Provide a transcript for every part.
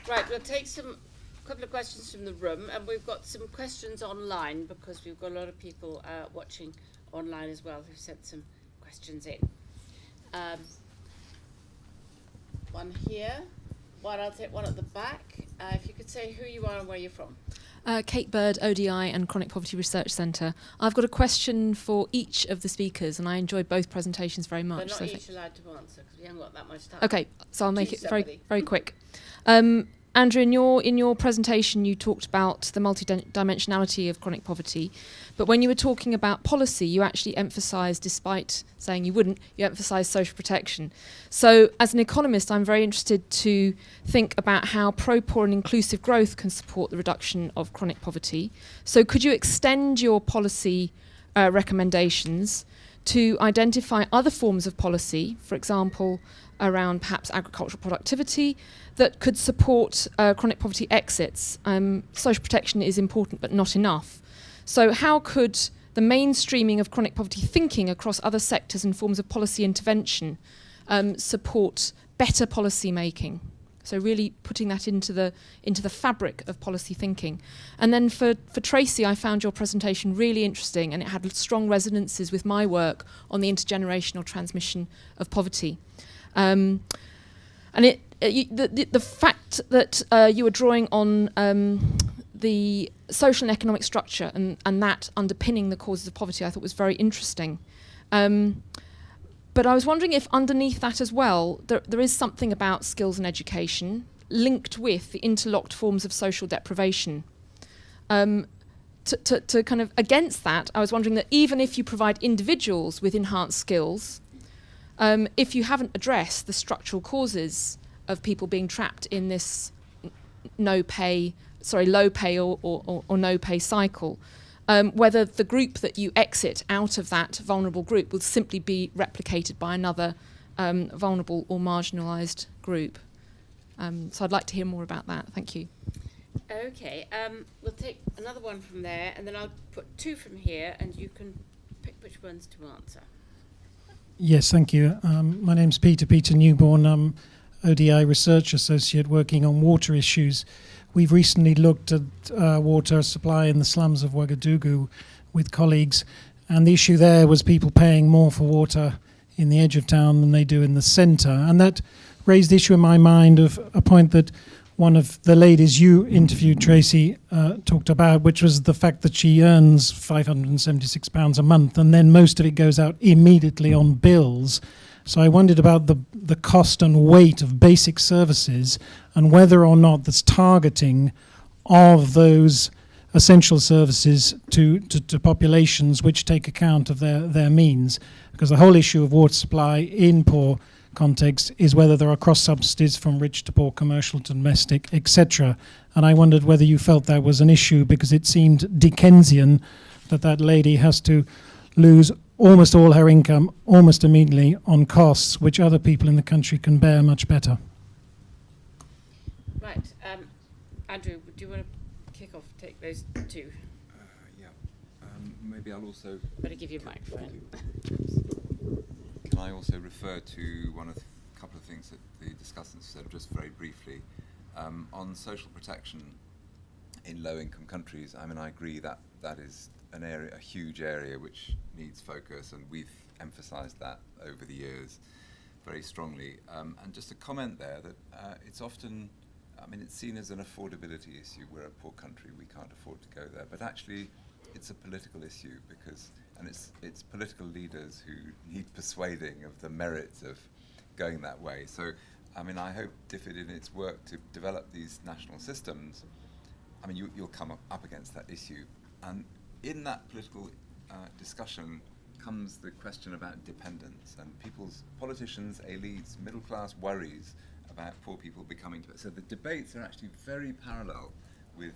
Right, we'll take a couple of questions from the room, and we've got some questions online because we've got a lot of people watching online as well who've sent some questions in. One here, I'll take one at the back. If you could say who you are and where you're from. Kate Bird, ODI and Chronic Poverty Research Centre. I've got a question for each of the speakers, and I enjoyed both presentations very much. They're not each allowed to answer because we haven't got that much time. Okay, so I'll make it very quick. Andrew, in your presentation, you talked about the multidimensionality of chronic poverty, but when you were talking about policy, you actually emphasised, despite saying you wouldn't, you emphasised social protection. So, as an economist, I'm very interested to think about how pro-poor and inclusive growth can support the reduction of chronic poverty. So, could you extend your policy recommendations to identify other forms of policy, for example, around perhaps agricultural productivity, that could support chronic poverty exits? Social protection is important but not enough. So how could the mainstreaming of chronic poverty thinking across other sectors and forms of policy intervention support better policy making? So really putting that into the fabric of policy thinking. And then for Tracy, I found your presentation really interesting, and it had strong resonances with my work on the intergenerational transmission of poverty. And the fact that you were drawing on the social and economic structure and that underpinning the causes of poverty, I thought was very interesting. But I was wondering if underneath that as well, there is something about skills and education linked with the interlocked forms of social deprivation. To kind of against that, I was wondering that even if you provide individuals with enhanced skills, if you haven't addressed the structural causes of people being trapped in this low pay or no pay cycle, whether the group that you exit out of that vulnerable group will simply be replicated by another vulnerable or marginalised group. So I'd like to hear more about that. Thank you. Okay, we'll take another one from there, and then I'll put two from here, and you can pick which ones to answer. Yes, thank you. My name's Peter Newborn. I'm ODI Research Associate working on water issues. We've recently looked at water supply in the slums of Ouagadougou with colleagues, and the issue there was people paying more for water in the edge of town than they do in the centre. And that raised the issue in my mind of a point that one of the ladies you interviewed, Tracy, talked about, which was the fact that she earns £576 a month, and then most of it goes out immediately on bills. So I wondered about the cost and weight of basic services and whether or not there's targeting of those essential services to populations which take account of their means. Because the whole issue of water supply in poor context is whether there are cross-subsidies from rich to poor, commercial to domestic, etc. And I wondered whether you felt that was an issue, because it seemed Dickensian that lady has to lose almost all her income almost immediately on costs which other people in the country can bear much better. Right. Andrew, do you want to kick off, take those two? Yeah. Maybe I'll also... Better give you a microphone. Can I also refer to a couple of things that the discussants said just very briefly? On social protection in low-income countries, I mean, I agree that that is an area, a huge area which needs focus, and we've emphasised that over the years very strongly. And just a comment there that it's often, I mean, it's seen as an affordability issue. We're a poor country, we can't afford to go there, but actually it's a political issue, because, and it's political leaders who need persuading of the merits of going that way. So, I mean, I hope DFID in its work to develop these national systems, I mean, you'll come up against that issue. And in that political discussion comes the question about dependence and politicians, elites, middle class worries about poor people becoming. So the debates are actually very parallel with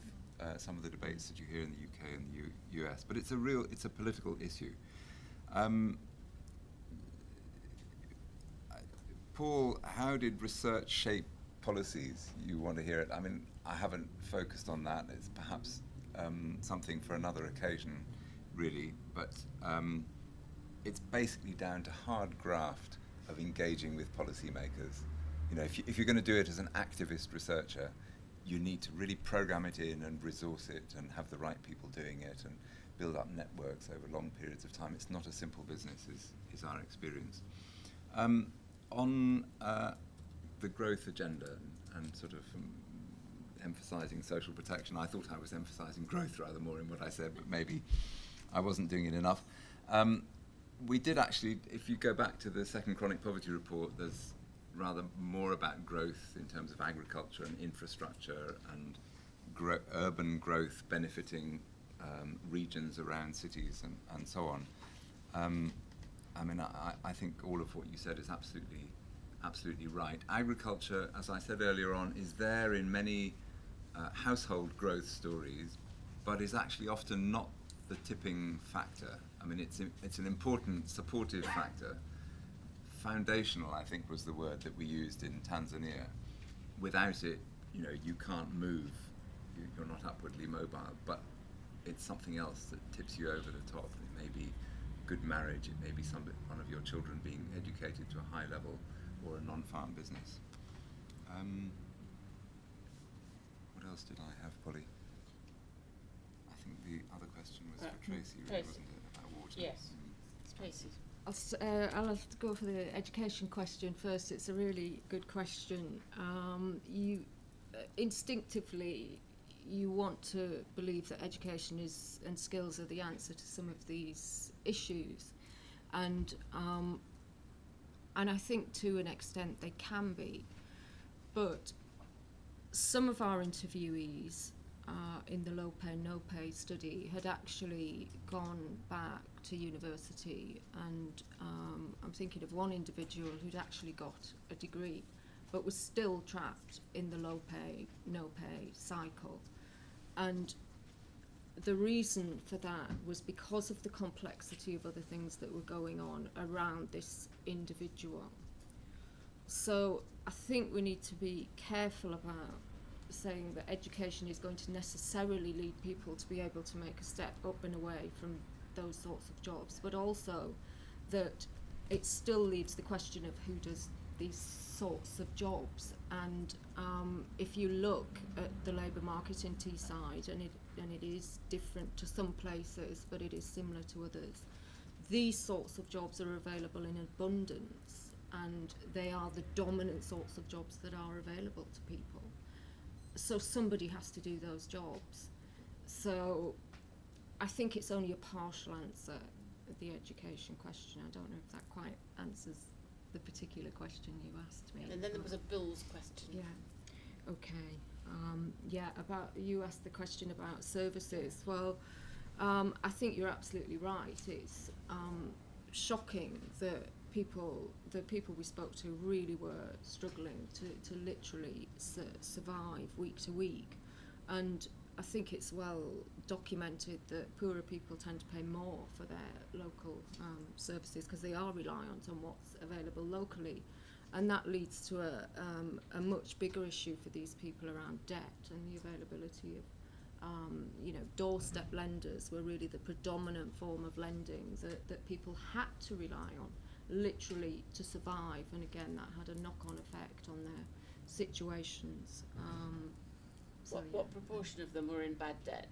some of the debates that you hear in the UK and the US. But it's a political issue. Paul, how did research shape policies? You want to hear it? I mean, I haven't focused on that. It's perhaps something for another occasion, really. But it's basically down to hard graft of engaging with policymakers. You know, if you're going to do it as an activist researcher, you need to really program it in and resource it and have the right people doing it and build up networks over long periods of time. It's not a simple business, is our experience. On the growth agenda and sort of emphasising social protection, I thought I was emphasising growth rather more in what I said, but maybe I wasn't doing it enough. We did actually, if you go back to the second chronic poverty report, there's rather more about growth in terms of agriculture and infrastructure and urban growth benefiting regions around cities and so on. I mean, I think all of what you said is absolutely right. Agriculture, as I said earlier on, is there in many household growth stories, but is actually often not the tipping factor. I mean, it's an important supportive factor. Foundational, I think, was the word that we used in Tanzania. Without it, you can't move. You're not upwardly mobile, but it's something else that tips you over the top. It may be good marriage, it may be one of your children being educated to a high level, or a non-farm business. What else did I have, Polly? I think the other question was for Tracy, really, wasn't it? About water. Yes, Tracy. I'll have to go for the education question first. It's a really good question. You instinctively you want to believe that education and skills are the answer to some of these issues, and I think to an extent they can be, but some of our interviewees in the low pay, no pay study had actually gone back to university, and I'm thinking of one individual who'd actually got a degree but was still trapped in the low pay, no pay cycle. And the reason for that was because of the complexity of other things that were going on around this individual. So I think we need to be careful about saying that education is going to necessarily lead people to be able to make a step up and away from those sorts of jobs, but also that it still leaves the question of who does these sorts of jobs. And if you look at the labour market in Teesside, and it is different to some places, but it is similar to others, these sorts of jobs are available in abundance, and they are the dominant sorts of jobs that are available to people. So somebody has to do those jobs. So I think it's only a partial answer of the education question. I don't know if that quite answers the particular question you asked me. And then there was a Bill's question. Yeah. Okay. You asked the question about services. Well, I think you're absolutely right. It's shocking that the people we spoke to really were struggling to literally survive week to week. And I think it's well documented that poorer people tend to pay more for their local services because they are reliant on what's available locally. And that leads to a much bigger issue for these people around debt and the availability of doorstep lenders were really the predominant form of lending that people had to rely on literally to survive, and again that had a knock-on effect on their situations. What proportion of them were in bad debt?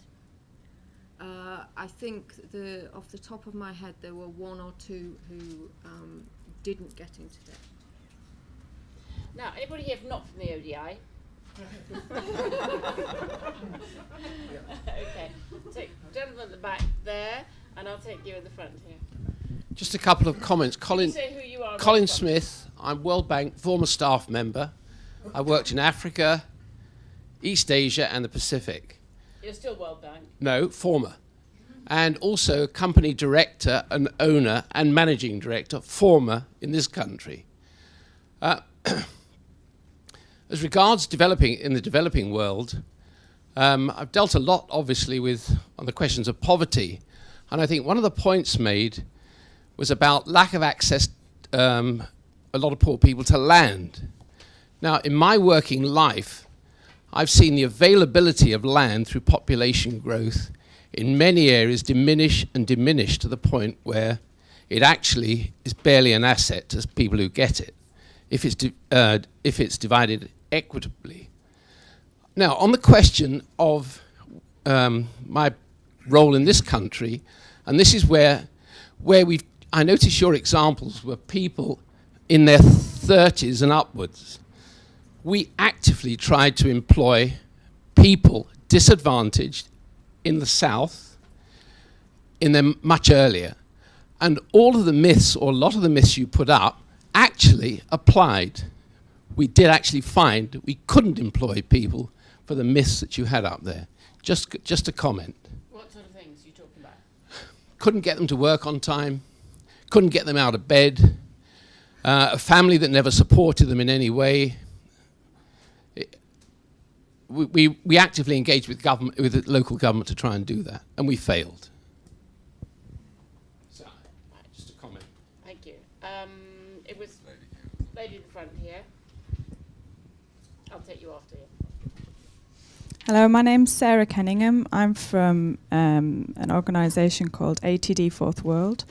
I think off the top of my head there were one or two who didn't get into debt. Now, anybody here not from the ODI? Okay, take gentleman at the back there, and I'll take you in the front here. Just a couple of comments. Colin Smith, I'm World Bank, former staff member. I worked in Africa, East Asia and the Pacific. You're still World Bank? No, former. And also company director and owner and managing director, former in this country. As regards developing in the developing world, I've dealt a lot, obviously, on the questions of poverty. And I think one of the points made was about lack of access, a lot of poor people, to land. Now, in my working life, I've seen the availability of land through population growth in many areas diminish to the point where it actually is barely an asset to people who get it, if it's divided equitably. Now, on the question of my role in this country, and this is where I notice your examples were people in their 30s and upwards. We actively tried to employ people disadvantaged in the South in them much earlier. And all of the myths, or a lot of the myths you put up, actually applied. We did actually find that we couldn't employ people for the myths that you had up there. Just a comment. What sort of things are you talking about? Couldn't get them to work on time, couldn't get them out of bed, a family that never supported them in any way. We actively engaged with government, with the local government, to try and do that, and we failed. So, just a comment. Thank you. It was lady in the front here. I'll take you after you. Hello, my name's Sara Canning. I'm from an organisation called ATD Fourth World.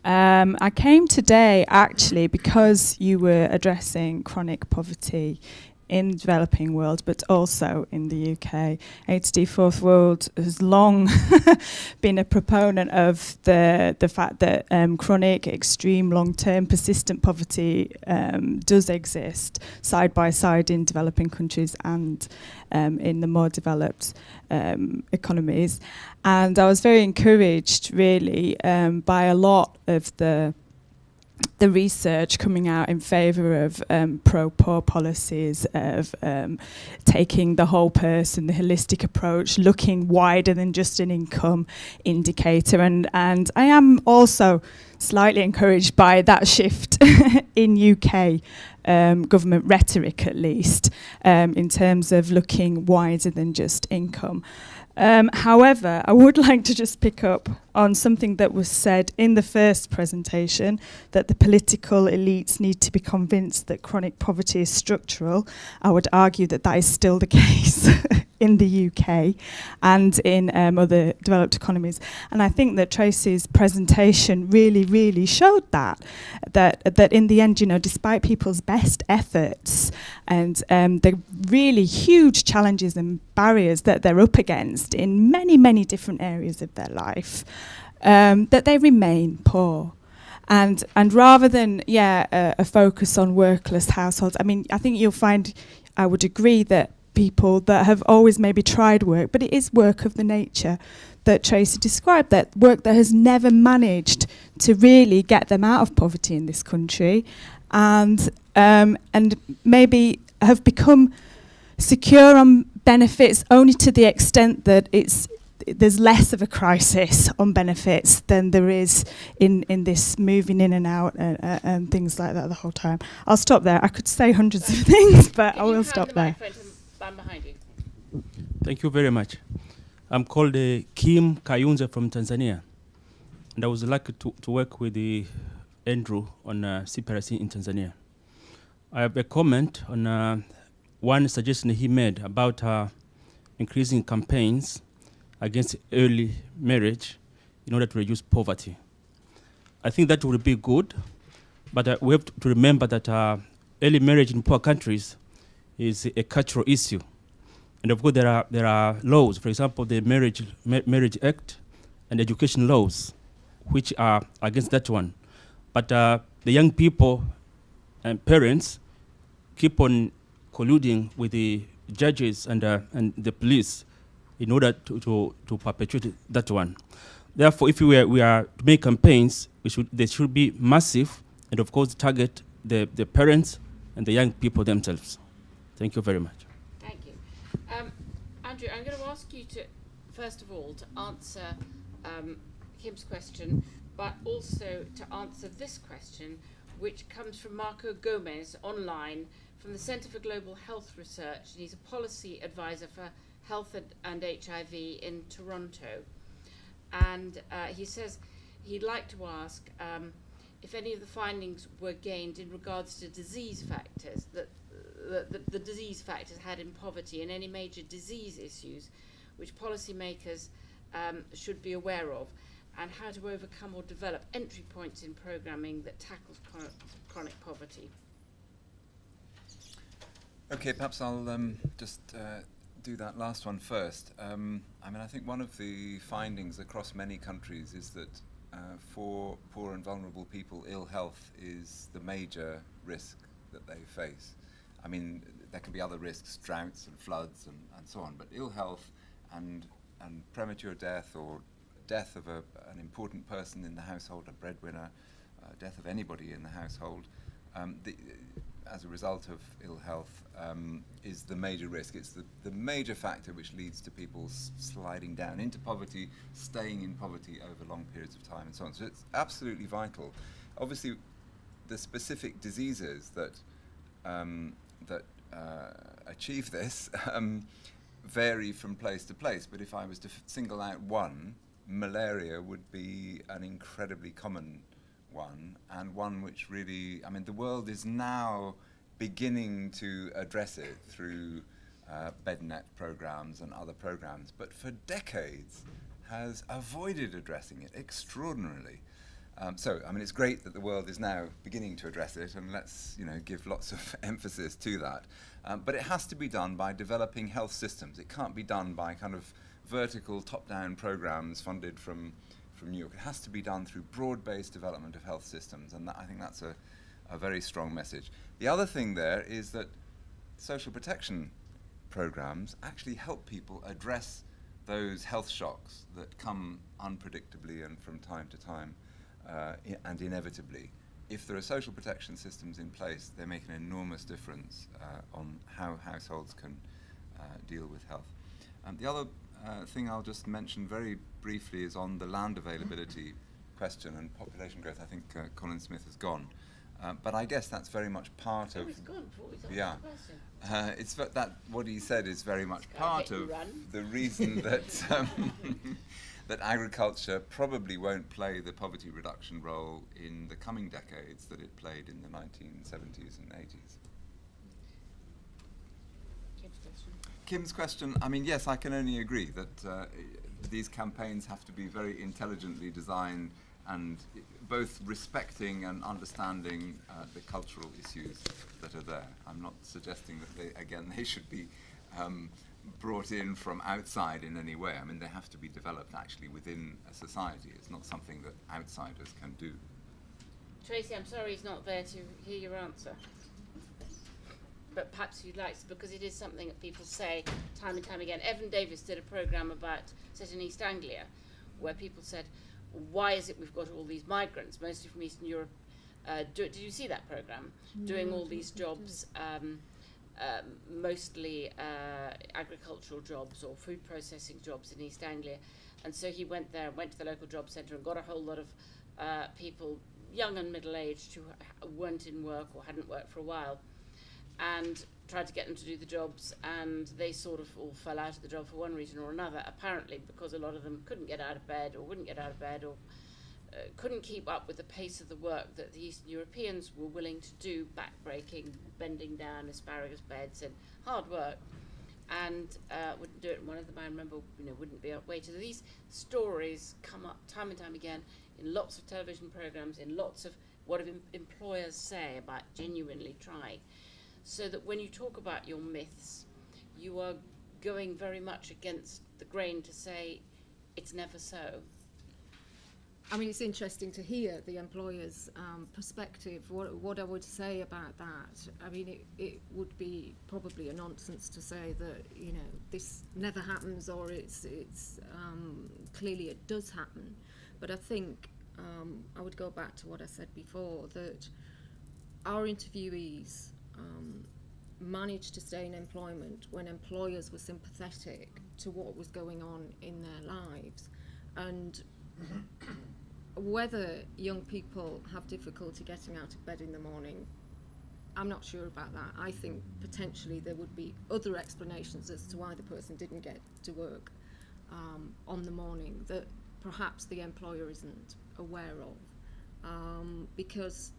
I came today actually because you were addressing chronic poverty in the developing world, but also in the UK. ATD Fourth World has long been a proponent of the fact that chronic, extreme, long-term, persistent poverty does exist side by side in developing countries and in the more developed economies. And I was very encouraged, really, by a lot of the research coming out in favour of pro-poor policies, of taking the whole person, the holistic approach, looking wider than just an income indicator. And I am also slightly encouraged by that shift in UK government rhetoric, at least, in terms of looking wider than just income. However, I would like to just pick up on something that was said in the first presentation, that the political elites need to be convinced that chronic poverty is structural. I would argue that that is still the case in the UK and in other developed economies. And I think that Tracy's presentation really showed that in the end, you know, despite people's best efforts and the really huge challenges and barriers that they're up against in many different areas of their life, that they remain poor. And rather than a focus on workless households, I mean, I think you'll find, I would agree, that people that have always maybe tried work, but it is work of the nature that Tracy described, that work that has never managed to really get them out of poverty in this country, and maybe have become secure on benefits only to the extent that there's less of a crisis on benefits than there is in this moving in and out and things like that the whole time. I'll stop there. I could say hundreds of things, but I will stop there. I'm behind you. Thank you very much. I'm called Kim Chionja from Tanzania, and I was lucky to work with Andrew on CPRC in Tanzania. I have a comment on one suggestion he made about increasing campaigns against early marriage in order to reduce poverty. I think that would be good, but we have to remember that early marriage in poor countries is a cultural issue. And of course there are laws, for example, the Marriage Act and education laws, which are against that one. But the young people and parents keep on colluding with the judges and the police in order to perpetuate that one. Therefore, if we are to make campaigns, they should be massive and of course target the parents and the young people themselves. Thank you very much. Thank you. Andrew, I'm going to ask you to, first of all, to answer Kim's question, but also to answer this question, which comes from Marco Gomez online from the Centre for Global Health Research, and he's a policy advisor for health and HIV in Toronto. And he says he'd like to ask if any of the findings were gained in regards to disease factors, that the disease factors had in poverty, and any major disease issues which policymakers should be aware of, and how to overcome or develop entry points in programming that tackles chronic poverty. Okay, perhaps I'll just do that last one first. I mean, I think one of the findings across many countries is that for poor and vulnerable people, ill health is the major risk that they face. I mean, there can be other risks, droughts and floods and so on, but ill health and premature death or death of an important person in the household, a breadwinner, death of anybody in the household, as a result of ill health, is the major risk. It's the major factor which leads to people sliding down into poverty, staying in poverty over long periods of time and so on. So it's absolutely vital. Obviously, the specific diseases that achieve this vary from place to place, but if I was to single out one, malaria would be an incredibly common one, and one which really, I mean, the world is now beginning to address it through bednet programs and other programs, but for decades has avoided addressing it extraordinarily. So, I mean, it's great that the world is now beginning to address it, and let's, give lots of emphasis to that. But it has to be done by developing health systems. It can't be done by kind of vertical, top-down programs funded from New York. It has to be done through broad-based development of health systems, and I think that's a very strong message. The other thing there is that social protection programs actually help people address those health shocks that come unpredictably and from time to time. And inevitably, if there are social protection systems in place, they make an enormous difference on how households can deal with health. The other thing I'll just mention very briefly is on the land availability question and population growth. I think Colin Smith has gone. But I guess that's very much part of... He's gone before he's asked yeah. the question. It's that what he said is very much part of the reason that that agriculture probably won't play the poverty reduction role in the coming decades that it played in the 1970s and 80s. Kim's question, I mean, yes, I can only agree that these campaigns have to be very intelligently designed and both respecting and understanding the cultural issues that are there. I'm not suggesting that they should be brought in from outside in any way. I mean, they have to be developed actually within a society. It's not something that outsiders can do. Tracy, I'm sorry he's not there to hear your answer. But perhaps you'd like to, because it is something that people say time and time again. Evan Davis did a programme set in East Anglia, where people said, why is it we've got all these migrants, mostly from Eastern Europe? Did you see that programme? Doing all these jobs, mostly agricultural jobs or food processing jobs in East Anglia. And so he went there, went to the local job centre and got a whole lot of people, young and middle-aged, who weren't in work or hadn't worked for a while, and tried to get them to do the jobs, and they sort of all fell out of the job for one reason or another, apparently because a lot of them couldn't get out of bed or wouldn't get out of bed or couldn't keep up with the pace of the work that the Eastern Europeans were willing to do, back-breaking, bending down asparagus beds and hard work, and wouldn't do it. And one of them, I remember, wouldn't be outweighed. These stories come up time and time again in lots of television programs, in lots of what employers say about genuinely trying. So that when you talk about your myths, you are going very much against the grain to say it's never so. I mean, it's interesting to hear the employer's perspective. What I would say about that, I mean, it would be probably a nonsense to say that, this never happens, or it's clearly it does happen. But I think I would go back to what I said before, that our interviewees managed to stay in employment when employers were sympathetic to what was going on in their lives. And whether young people have difficulty getting out of bed in the morning, I'm not sure about that. I think potentially there would be other explanations as to why the person didn't get to work on the morning that perhaps the employer isn't aware of, because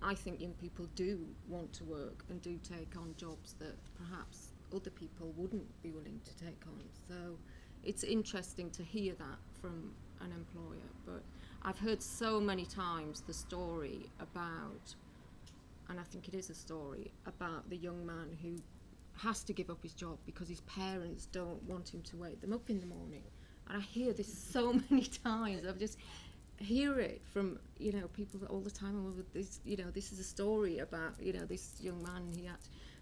I think young people do want to work and do take on jobs that perhaps other people wouldn't be willing to take on. So it's interesting to hear that from an employer. But I've heard so many times the story about, and I think it is a story, about the young man who has to give up his job because his parents don't want him to wake them up in the morning. And I hear this so many times. I just hear it from, you know, people all the time. Oh, this, you know, this is a story about, you know, this young man.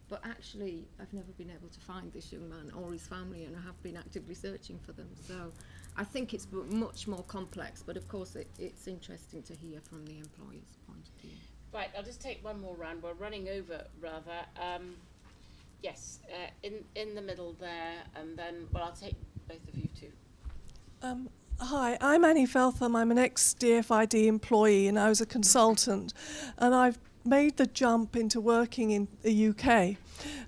But actually, I've never been able to find this young man or his family, and I have been actively searching for them. So I think it's much more complex, but of course it's interesting to hear from the employer's point of view. Right, I'll just take one more round. We're running over, rather. Yes, in the middle there, and then, well, I'll take both of you too. Hi, I'm Annie Feltham. I'm an ex-DFID employee, and I was a consultant, and I've made the jump into working in the UK.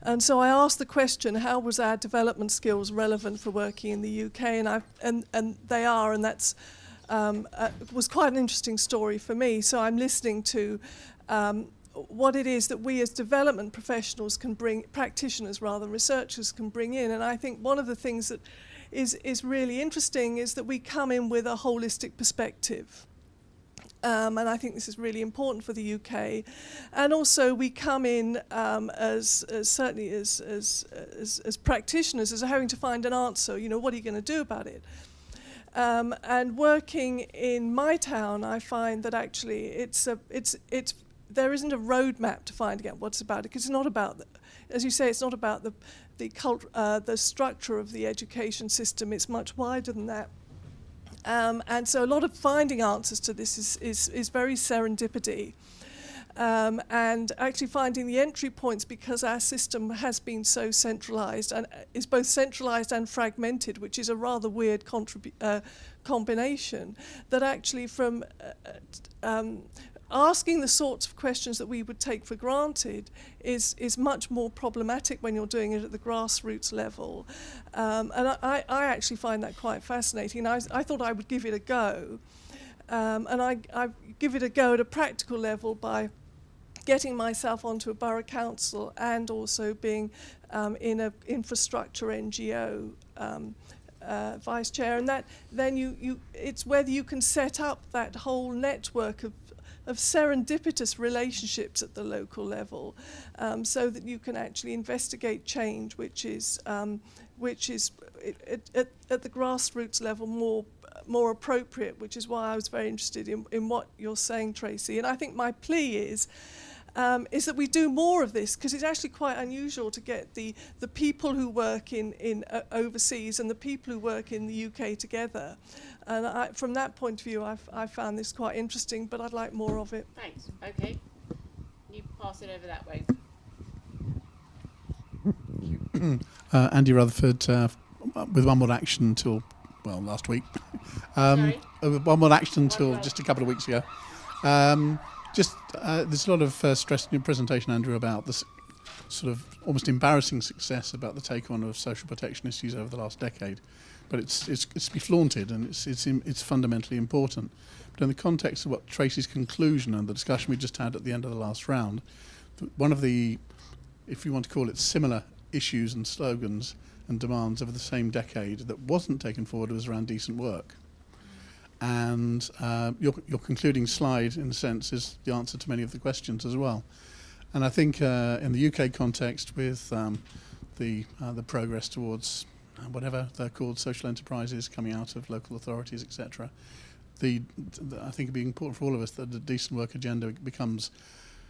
And so I asked the question, how was our development skills relevant for working in the UK? And they are, and that's was quite an interesting story for me. So I'm listening to what it is that we as development professionals can bring, practitioners rather, researchers can bring in. And I think one of the things that is really interesting is that we come in with a holistic perspective. And I think this is really important for the UK. And also we come in as certainly as practitioners, as having to find an answer, you know, what are you going to do about it? And working in my town, I find that actually there isn't a roadmap to find out what's about it, because it's not about, as you say, it's not about the structure of the education system. It's much wider than that. And so a lot of finding answers to this is very serendipity. And actually finding the entry points, because our system has been so centralised and is both centralised and fragmented, which is a rather weird combination, that actually from asking the sorts of questions that we would take for granted is much more problematic when you're doing it at the grassroots level. And I actually find that quite fascinating. And I thought I would give it a go. And I give it a go at a practical level by getting myself onto a borough council and also being in an infrastructure NGO vice chair. And that then it's whether you can set up that whole network of serendipitous relationships at the local level, so that you can actually investigate change, which is at the grassroots level more appropriate, which is why I was very interested in what you're saying, Tracy. And I think my plea is that we do more of this, because it's actually quite unusual to get the people who work in overseas and the people who work in the UK together. And from that point of view, I found this quite interesting, but I'd like more of it. Thanks. Okay. You pass it over that way. Andy Rutherford, with One World Action until, well, last week. Sorry? One World Action until just a couple of weeks ago. There's a lot of stress in your presentation, Andrew, about this sort of almost embarrassing success about the take-on of social protection issues over the last decade. But it's to be flaunted, and it's fundamentally important. But in the context of what Tracy's conclusion and the discussion we just had at the end of the last round, one of the, if you want to call it, similar issues and slogans and demands over the same decade that wasn't taken forward was around decent work. And your concluding slide, in a sense, is the answer to many of the questions as well. And I think in the UK context, with the progress towards whatever they're called, social enterprises coming out of local authorities, etc., I think it'd be important for all of us that the decent work agenda becomes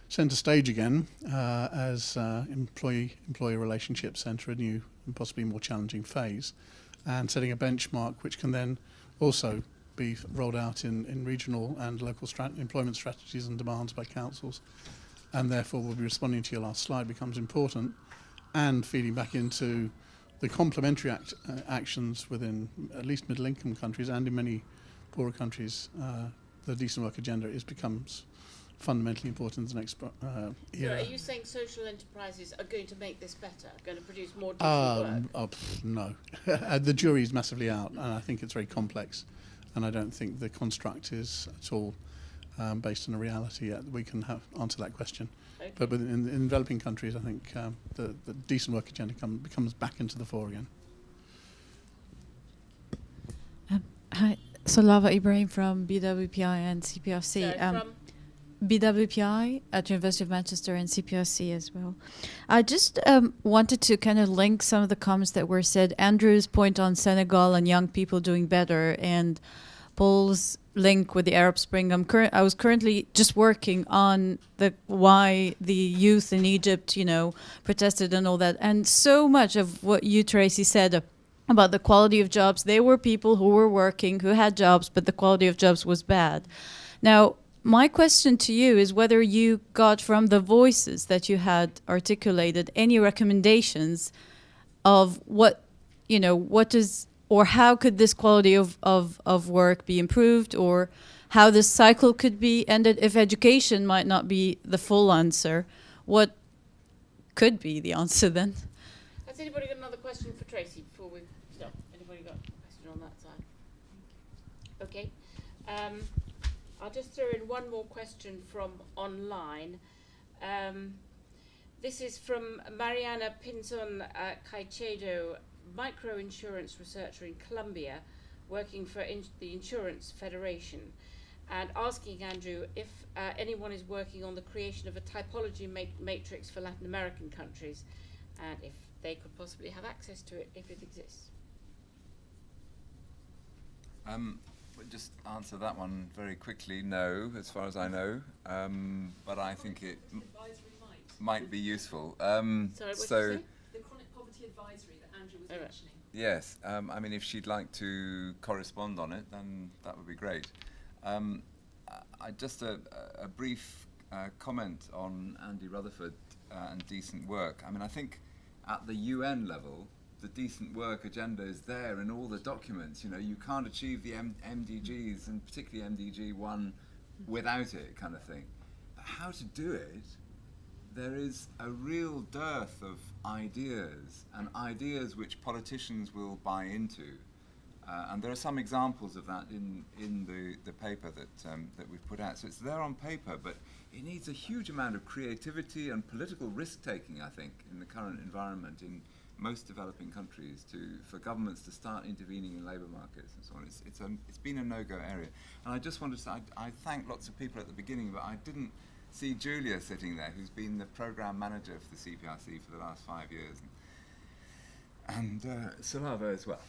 centre stage again as employee-employee relationships enter a new and possibly more challenging phase, and setting a benchmark which can then also be rolled out in regional and local employment strategies and demands by councils, and therefore we'll be responding to your last slide becomes important, and feeding back into the complementary actions within at least middle-income countries and in many poorer countries. The decent work agenda becomes fundamentally important in the next era. So are you saying social enterprises are going to make this better, going to produce more decent work? No. The jury is massively out, and I think it's very complex, and I don't think the construct is at all based on a reality yet that we can answer that question. Okay. But in developing countries, I think the decent work agenda becomes back into the fore again. Hi, so Lava Ibrahim from BWPI and CPFC. From? BWPI at University of Manchester and CPRC as well. I just wanted to kind of link some of the comments that were said. Andrew's point on Senegal and young people doing better, and Paul's link with the Arab Spring. I was currently just working on why the youth in Egypt, protested and all that. And so much of what you, Tracy, said about the quality of jobs, they were people who were working, who had jobs, but the quality of jobs was bad. Now, my question to you is whether you got from the voices that you had articulated any recommendations of what is, or how could this quality of work be improved, or how this cycle could be ended if education might not be the full answer. What could be the answer then? Has anybody got another question for Tracy before we stop? Anybody got a question on that side? Okay. I'll just throw in one more question from online. This is from Mariana Pinzon Caicedo, microinsurance researcher in Colombia, working for the Insurance Federation, and asking Andrew if anyone is working on the creation of a typology matrix for Latin American countries, and if they could possibly have access to it if it exists. Just answer that one very quickly. No, as far as I know, but I think it might be useful. Sorry, what did you say? The chronic poverty advisory that Andrew was mentioning. Yes, I mean, if she'd like to correspond on it, then that would be great. Just a brief comment on Andy Rutherford and decent work. I mean, I think at the UN level, the decent work agenda is there in all the documents. You can't achieve the MDGs, and particularly MDG 1, without it, kind of thing. But how to do it, there is a real dearth of ideas, and ideas which politicians will buy into. And there are some examples of that in the paper that we've put out. So it's there on paper, but it needs a huge amount of creativity and political risk-taking, I think, in the current environment in most developing countries for governments to start intervening in labour markets and so on. It's been a no-go area. And I just wanted to say, I thank lots of people at the beginning, but I didn't see Julia sitting there, who's been the programme manager for the CPRC for the last 5 years, and Salava as well.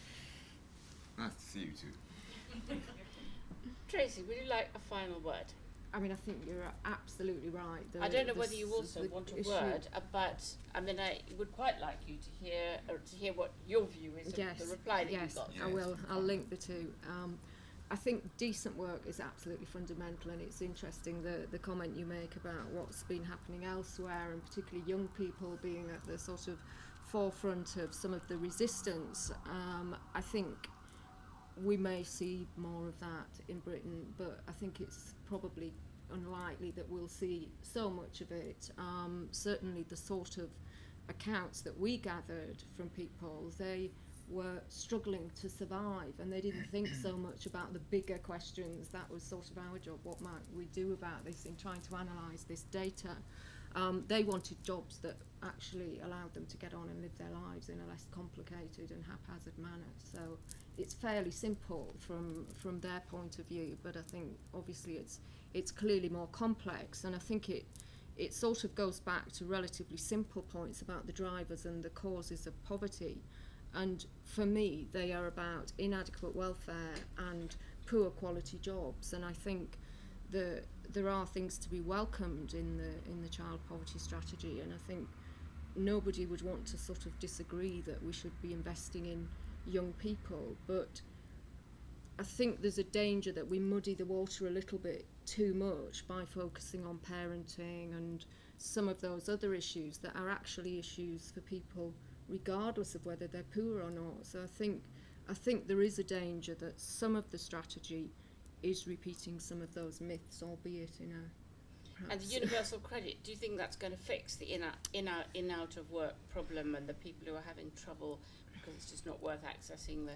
Nice to see you too. Tracy, would you like a final word? I mean, I think you're absolutely right. I don't know whether you also want a word, but I mean, I would quite like you to hear what your view is of the reply that you got. Yes, I will. I'll link the two. I think decent work is absolutely fundamental, and it's interesting the comment you make about what's been happening elsewhere, and particularly young people being at the sort of forefront of some of the resistance. I think we may see more of that in Britain, but I think it's probably unlikely that we'll see so much of it. Certainly the sort of accounts that we gathered from people, they were struggling to survive, and they didn't think so much about the bigger questions. That was sort of our job. What might we do about this in trying to analyse this data? They wanted jobs that actually allowed them to get on and live their lives in a less complicated and haphazard manner. So it's fairly simple from their point of view, but I think obviously it's clearly more complex, and I think it sort of goes back to relatively simple points about the drivers and the causes of poverty. And for me, they are about inadequate welfare and poor quality jobs. And I think there are things to be welcomed in the child poverty strategy. And I think nobody would want to sort of disagree that we should be investing in young people. But I think there's a danger that we muddy the water a little bit too much by focusing on parenting and some of those other issues that are actually issues for people regardless of whether they're poor or not. So I think there is a danger that some of the strategy is repeating some of those myths, albeit in a And the universal credit, do you think that's going to fix the in-out of work problem and the people who are having trouble because it's just not worth accessing the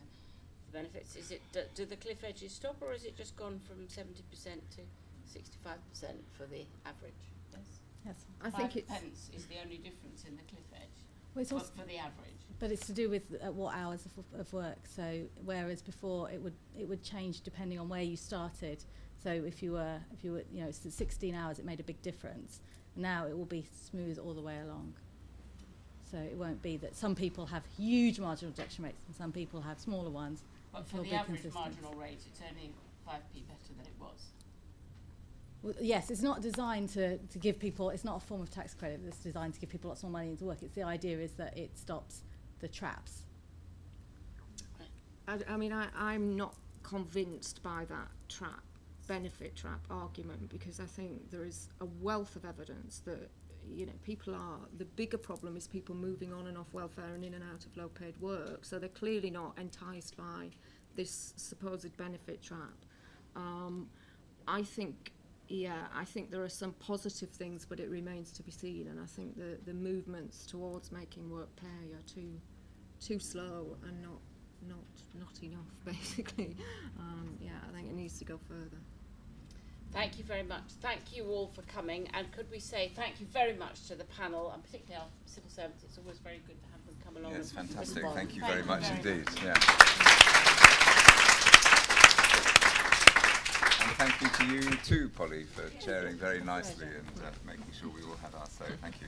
benefits? Is it do the cliff edges stop, or is it just gone from 70% to 65% for the average? Yes. I think it's pence is the only difference in the cliff edge. Well, it's also for the average. But it's to do with what hours of work. So whereas before it would change depending on where you started. So if you were, you know, it's 16 hours, it made a big difference. Now it will be smooth all the way along. So it won't be that some people have huge marginal rejection rates and some people have smaller ones. But for It'll the be average consistent. marginal rate, it's only 5p better than it was. Well, yes, it's not designed to give people, it's not a form of tax credit that's designed to give people lots more money into work. It's the idea is that it stops the traps. I mean, I'm not convinced by that benefit trap argument, because I think there is a wealth of evidence that, you know, the bigger problem is people moving on and off welfare and in and out of low paid work, so they're clearly not enticed by this supposed benefit trap. I think there are some positive things, but it remains to be seen, and I think the movements towards making work pay are too slow and not enough, basically. I think it needs to go further. Thank you very much. Thank you all for coming, and could we say thank you very much to the panel, and particularly our civil servants. It's always very good to have them come along. Yes, and fantastic. respond. Thank you very much indeed. Much. Yeah. And thank you to you too, Polly, for chairing very nicely and making sure we all had our say. Thank you.